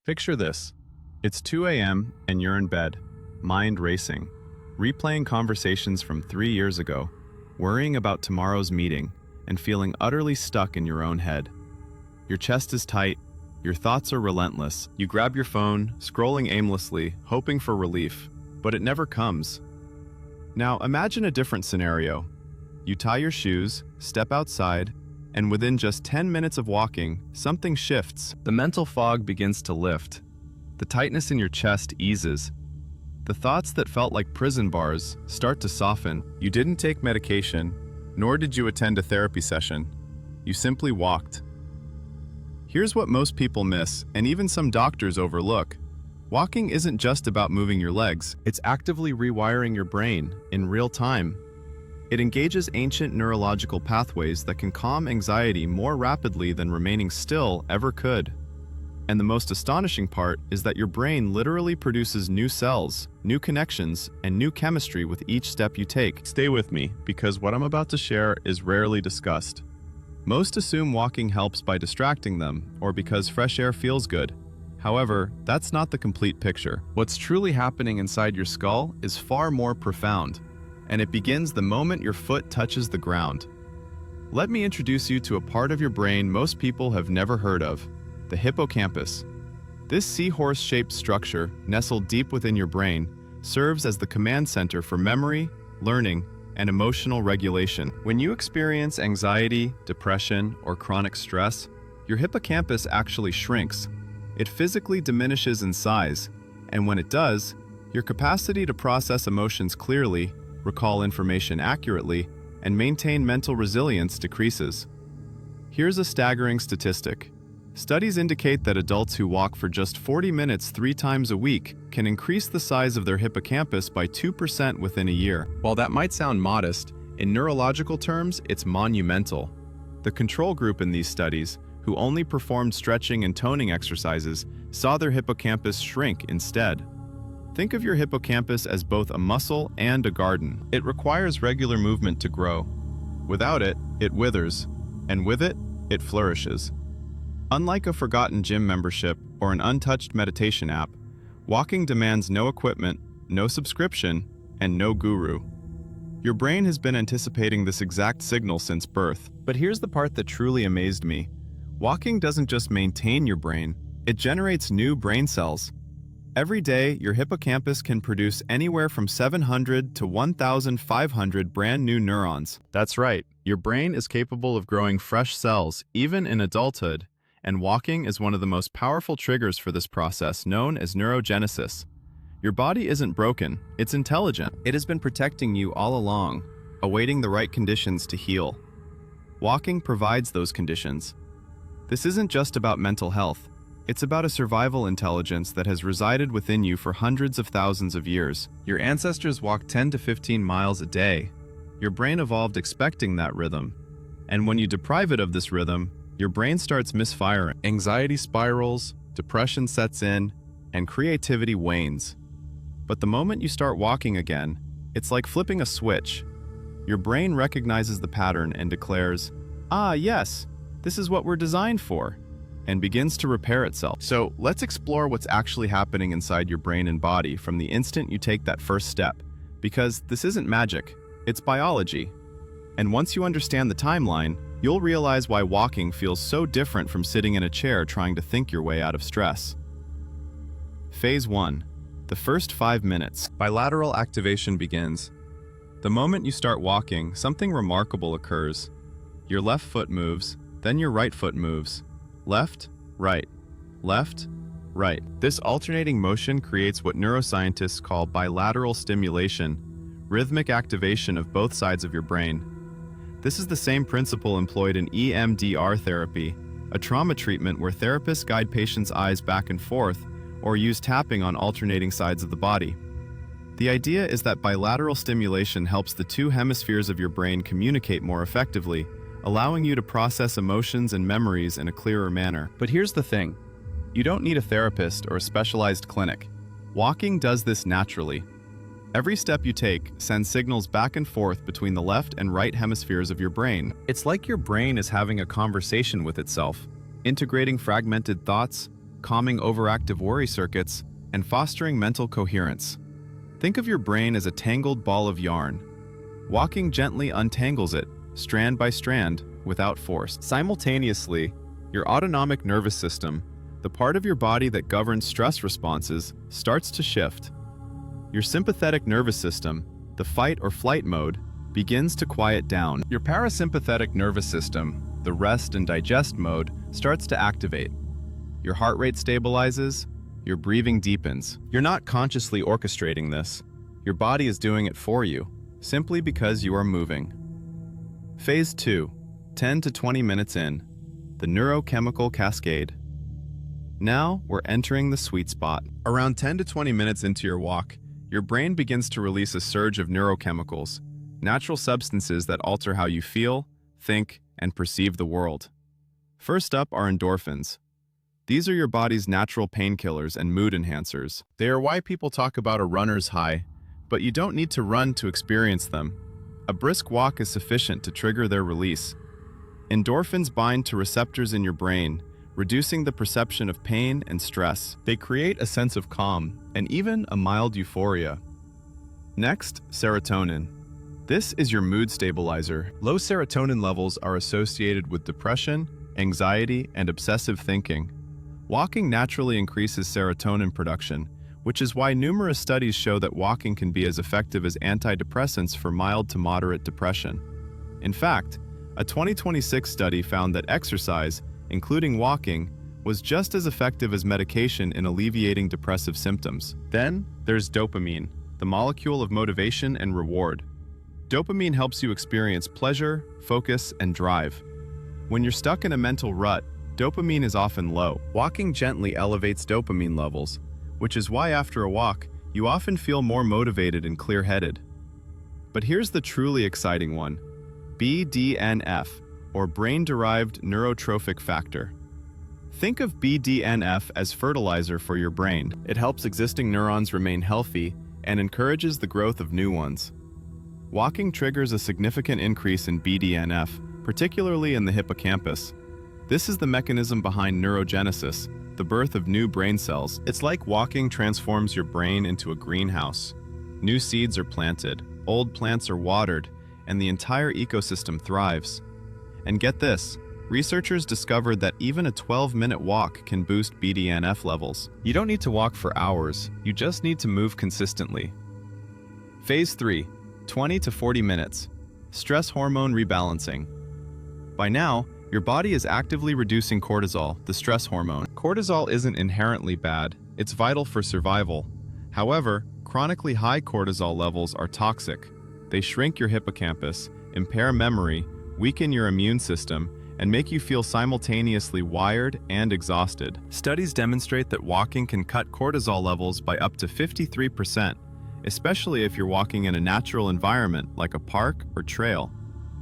Picture this. It's 2 a.m. and you're in bed, mind racing, replaying conversations from 3 years ago, worrying about tomorrow's meeting, and feeling utterly stuck in your own head. Your chest is tight, your thoughts are relentless. You grab your phone, scrolling aimlessly, hoping for relief, but it never comes. Now imagine a different scenario. You tie your shoes, step outside, and within just 10 minutes of walking, something shifts. The mental fog begins to lift. The tightness in your chest eases. The thoughts that felt like prison bars start to soften. You didn't take medication, nor did you attend a therapy session. You simply walked. Here's what most people miss, and even some doctors overlook. Walking isn't just about moving your legs, it's actively rewiring your brain in real time. It engages ancient neurological pathways that can calm anxiety more rapidly than remaining still ever could. And the most astonishing part is that your brain literally produces new cells, new connections, and new chemistry with each step you take. Stay with me, because what I'm about to share is rarely discussed. Most assume walking helps by distracting them, or because fresh air feels good. However, that's not the complete picture. What's truly happening inside your skull is far more profound, and it begins the moment your foot touches the ground. Let me introduce you to a part of your brain most people have never heard of, the hippocampus. This seahorse-shaped structure, nestled deep within your brain, serves as the command center for memory, learning, and emotional regulation. When you experience anxiety, depression, or chronic stress, your hippocampus actually shrinks. It physically diminishes in size, and when it does, your capacity to process emotions clearly, recall information accurately, and maintain mental resilience decreases. Here's a staggering statistic. Studies indicate that adults who walk for just 40 minutes 3 times a week can increase the size of their hippocampus by 2% within a year. While that might sound modest, in neurological terms, it's monumental. The control group in these studies, who only performed stretching and toning exercises, saw their hippocampus shrink instead. Think of your hippocampus as both a muscle and a garden. It requires regular movement to grow. Without it, it withers, and with it, it flourishes. Unlike a forgotten gym membership or an untouched meditation app, walking demands no equipment, no subscription, and no guru. Your brain has been anticipating this exact signal since birth. But here's the part that truly amazed me. Walking doesn't just maintain your brain, it generates new brain cells. Every day, your hippocampus can produce anywhere from 700 to 1,500 brand new neurons. That's right, your brain is capable of growing fresh cells, even in adulthood. And walking is one of the most powerful triggers for this process, known as neurogenesis. Your body isn't broken, it's intelligent. It has been protecting you all along, awaiting the right conditions to heal. Walking provides those conditions. This isn't just about mental health, it's about a survival intelligence that has resided within you for hundreds of thousands of years. Your ancestors walked 10 to 15 miles a day. Your brain evolved expecting that rhythm. And when you deprive it of this rhythm, your brain starts misfiring. Anxiety spirals, depression sets in, and creativity wanes. But the moment you start walking again, it's like flipping a switch. Your brain recognizes the pattern and declares, "Ah, yes, this is what we're designed for," and begins to repair itself. So let's explore what's actually happening inside your brain and body from the instant you take that first step, because this isn't magic, it's biology. And once you understand the timeline, you'll realize why walking feels so different from sitting in a chair trying to think your way out of stress. Phase 1. The first 5 minutes. Bilateral activation begins. The moment you start walking, something remarkable occurs. Your left foot moves, then your right foot moves. Left, right, left, right. This alternating motion creates what neuroscientists call bilateral stimulation, rhythmic activation of both sides of your brain. This is the same principle employed in EMDR therapy, a trauma treatment where therapists guide patients' eyes back and forth or use tapping on alternating sides of the body. The idea is that bilateral stimulation helps the two hemispheres of your brain communicate more effectively, allowing you to process emotions and memories in a clearer manner. But here's the thing. You don't need a therapist or a specialized clinic. Walking does this naturally. Every step you take sends signals back and forth between the left and right hemispheres of your brain. It's like your brain is having a conversation with itself, integrating fragmented thoughts, calming overactive worry circuits, and fostering mental coherence. Think of your brain as a tangled ball of yarn. Walking gently untangles it, strand by strand, without force. Simultaneously, your autonomic nervous system, the part of your body that governs stress responses, starts to shift. Your sympathetic nervous system, the fight or flight mode, begins to quiet down. Your parasympathetic nervous system, the rest and digest mode, starts to activate. Your heart rate stabilizes, your breathing deepens. You're not consciously orchestrating this. Your body is doing it for you, simply because you are moving. Phase 2, 10 to 20 minutes in, the neurochemical cascade. Now we're entering the sweet spot. Around 10 to 20 minutes into your walk, your brain begins to release a surge of neurochemicals, natural substances that alter how you feel, think, and perceive the world. First up are endorphins. These are your body's natural painkillers and mood enhancers. They are why people talk about a runner's high, but you don't need to run to experience them. A brisk walk is sufficient to trigger their release. Endorphins bind to receptors in your brain, reducing the perception of pain and stress. They create a sense of calm and even a mild euphoria. Next, serotonin. This is your mood stabilizer. Low serotonin levels are associated with depression, anxiety, and obsessive thinking. Walking naturally increases serotonin production, which is why numerous studies show that walking can be as effective as antidepressants for mild to moderate depression. In fact, a 2026 study found that exercise, including walking, was just as effective as medication in alleviating depressive symptoms. Then, there's dopamine, the molecule of motivation and reward. Dopamine helps you experience pleasure, focus, and drive. When you're stuck in a mental rut, dopamine is often low. Walking gently elevates dopamine levels, which is why after a walk, you often feel more motivated and clear-headed. But here's the truly exciting one: BDNF, or brain-derived neurotrophic factor. Think of BDNF as fertilizer for your brain. It helps existing neurons remain healthy and encourages the growth of new ones. Walking triggers a significant increase in BDNF, particularly in the hippocampus. This is the mechanism behind neurogenesis, the birth of new brain cells. It's like walking transforms your brain into a greenhouse. New seeds are planted, old plants are watered, and the entire ecosystem thrives. And get this, researchers discovered that even a 12-minute walk can boost BDNF levels. You don't need to walk for hours, you just need to move consistently. Phase 3, 20 to 40 minutes. Stress hormone rebalancing. By now, your body is actively reducing cortisol, the stress hormone. Cortisol isn't inherently bad, it's vital for survival. However, chronically high cortisol levels are toxic. They shrink your hippocampus, impair memory, weaken your immune system, and make you feel simultaneously wired and exhausted. Studies demonstrate that walking can cut cortisol levels by up to 53%, especially if you're walking in a natural environment like a park or trail.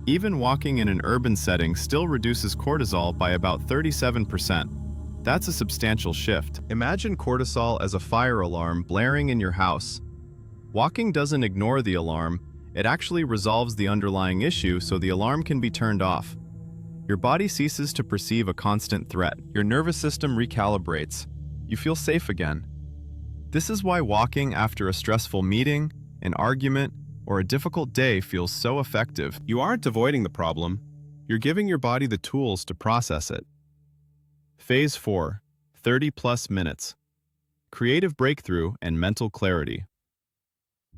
Even walking in an urban setting still reduces cortisol by about 37%. That's a substantial shift. Imagine cortisol as a fire alarm blaring in your house. Walking doesn't ignore the alarm, it actually resolves the underlying issue so the alarm can be turned off. Your body ceases to perceive a constant threat. Your nervous system recalibrates. You feel safe again. This is why walking after a stressful meeting, an argument, or a difficult day feels so effective. You aren't avoiding the problem, you're giving your body the tools to process it. Phase 4, 30+ minutes. Creative breakthrough and mental clarity.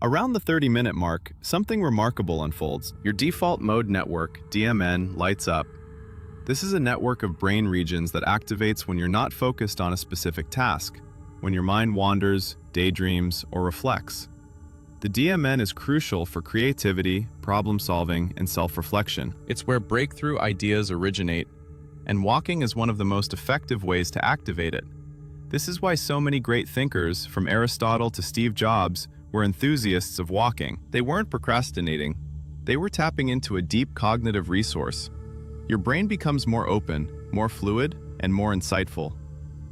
Around the 30-minute mark, something remarkable unfolds. Your default mode network, DMN, lights up. This is a network of brain regions that activates when you're not focused on a specific task, when your mind wanders, daydreams, or reflects. The DMN is crucial for creativity, problem-solving, and self-reflection. It's where breakthrough ideas originate, and walking is one of the most effective ways to activate it. This is why so many great thinkers, from Aristotle to Steve Jobs, were enthusiasts of walking. They weren't procrastinating. They were tapping into a deep cognitive resource. Your brain becomes more open, more fluid, and more insightful.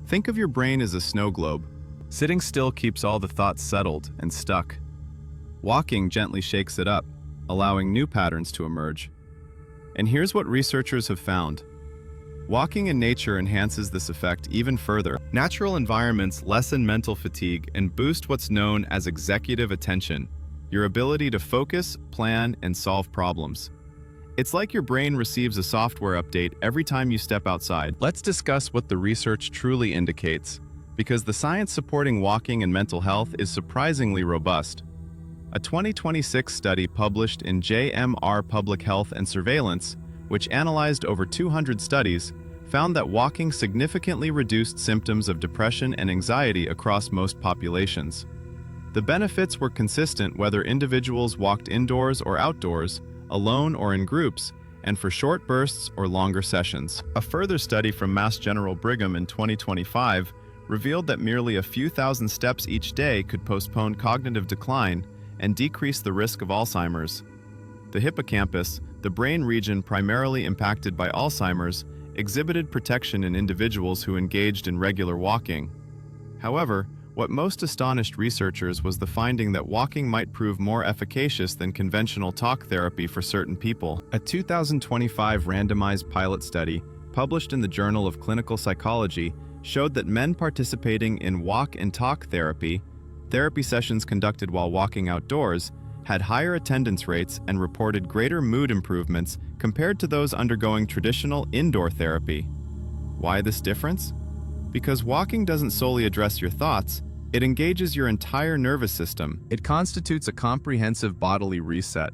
Think of your brain as a snow globe. Sitting still keeps all the thoughts settled and stuck. Walking gently shakes it up, allowing new patterns to emerge. And here's what researchers have found. Walking in nature enhances this effect even further. Natural environments lessen mental fatigue and boost what's known as executive attention, your ability to focus, plan, and solve problems. It's like your brain receives a software update every time you step outside. Let's discuss what the research truly indicates, because the science supporting walking and mental health is surprisingly robust. A 2026 study published in JMR Public Health and Surveillance, which analyzed over 200 studies, found that walking significantly reduced symptoms of depression and anxiety across most populations. The benefits were consistent whether individuals walked indoors or outdoors, alone or in groups, and for short bursts or longer sessions. A further study from Mass General Brigham in 2025 revealed that merely a few thousand steps each day could postpone cognitive decline and decrease the risk of Alzheimer's. The hippocampus, the brain region primarily impacted by Alzheimer's, exhibited protection in individuals who engaged in regular walking. However, what most astonished researchers was the finding that walking might prove more efficacious than conventional talk therapy for certain people. A 2025 randomized pilot study, published in the Journal of Clinical Psychology, showed that men participating in walk and talk therapy sessions conducted while walking outdoors, had higher attendance rates and reported greater mood improvements compared to those undergoing traditional indoor therapy. Why this difference? Because walking doesn't solely address your thoughts, it engages your entire nervous system. It constitutes a comprehensive bodily reset.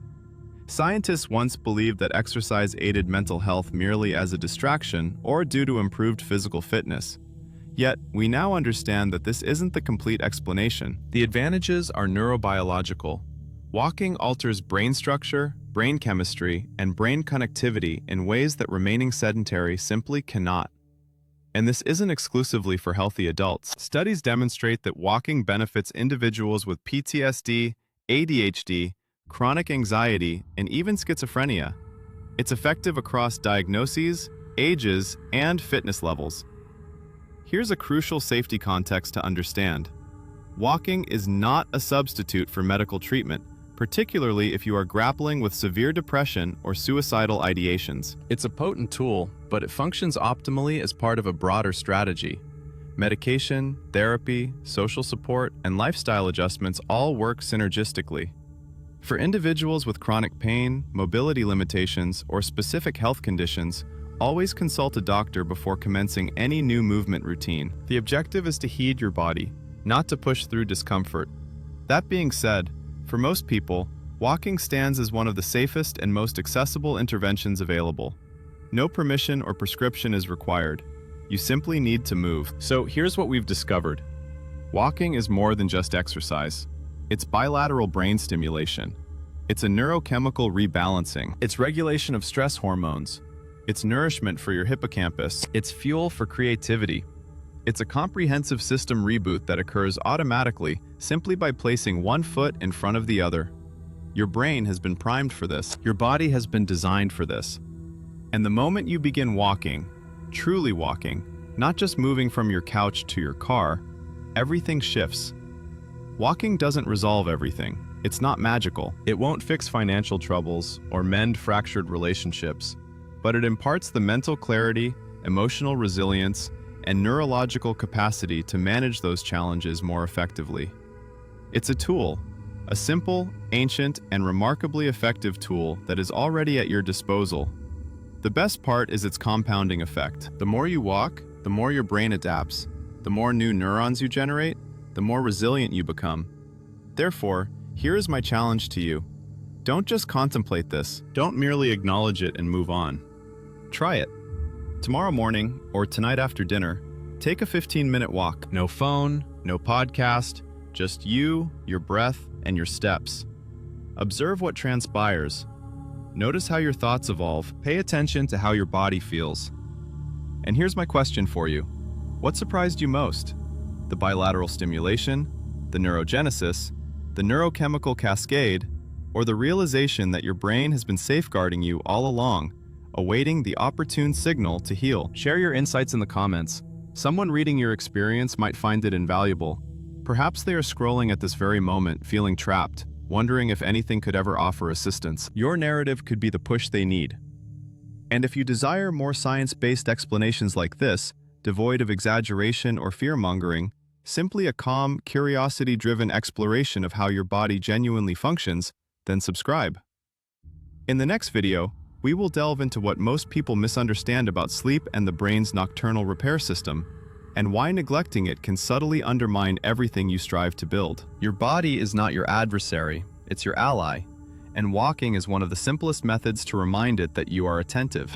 Scientists once believed that exercise aided mental health merely as a distraction or due to improved physical fitness. Yet, we now understand that this isn't the complete explanation. The advantages are neurobiological. Walking alters brain structure, brain chemistry, and brain connectivity in ways that remaining sedentary simply cannot. And this isn't exclusively for healthy adults. Studies demonstrate that walking benefits individuals with PTSD, ADHD, chronic anxiety, and even schizophrenia. It's effective across diagnoses, ages, and fitness levels. Here's a crucial safety context to understand. Walking is not a substitute for medical treatment, particularly if you are grappling with severe depression or suicidal ideations. It's a potent tool, but it functions optimally as part of a broader strategy. Medication, therapy, social support, and lifestyle adjustments all work synergistically. For individuals with chronic pain, mobility limitations, or specific health conditions, always consult a doctor before commencing any new movement routine. The objective is to heed your body, not to push through discomfort. That being said, for most people, walking stands as one of the safest and most accessible interventions available. No permission or prescription is required. You simply need to move. So here's what we've discovered. Walking is more than just exercise. It's bilateral brain stimulation. It's a neurochemical rebalancing. It's regulation of stress hormones. It's nourishment for your hippocampus. It's fuel for creativity. It's a comprehensive system reboot that occurs automatically simply by placing one foot in front of the other. Your brain has been primed for this. Your body has been designed for this. And the moment you begin walking, truly walking, not just moving from your couch to your car, everything shifts. Walking doesn't resolve everything. It's not magical. It won't fix financial troubles or mend fractured relationships, but it imparts the mental clarity, emotional resilience, and neurological capacity to manage those challenges more effectively. It's a tool, a simple, ancient, and remarkably effective tool that is already at your disposal. The best part is its compounding effect. The more you walk, the more your brain adapts. The more new neurons you generate, the more resilient you become. Therefore, here is my challenge to you. Don't just contemplate this. Don't merely acknowledge it and move on. Try it. Tomorrow morning, or tonight after dinner, take a 15-minute walk. No phone, no podcast, just you, your breath, and your steps. Observe what transpires. Notice how your thoughts evolve. Pay attention to how your body feels. And here's my question for you. What surprised you most? The bilateral stimulation, the neurogenesis, the neurochemical cascade, or the realization that your brain has been safeguarding you all along, awaiting the opportune signal to heal? Share your insights in the comments. Someone reading your experience might find it invaluable. Perhaps they are scrolling at this very moment, feeling trapped, wondering if anything could ever offer assistance. Your narrative could be the push they need. And if you desire more science-based explanations like this, devoid of exaggeration or fear-mongering, simply a calm, curiosity-driven exploration of how your body genuinely functions, then subscribe. In the next video, we will delve into what most people misunderstand about sleep and the brain's nocturnal repair system, and why neglecting it can subtly undermine everything you strive to build. Your body is not your adversary, it's your ally, and walking is one of the simplest methods to remind it that you are attentive.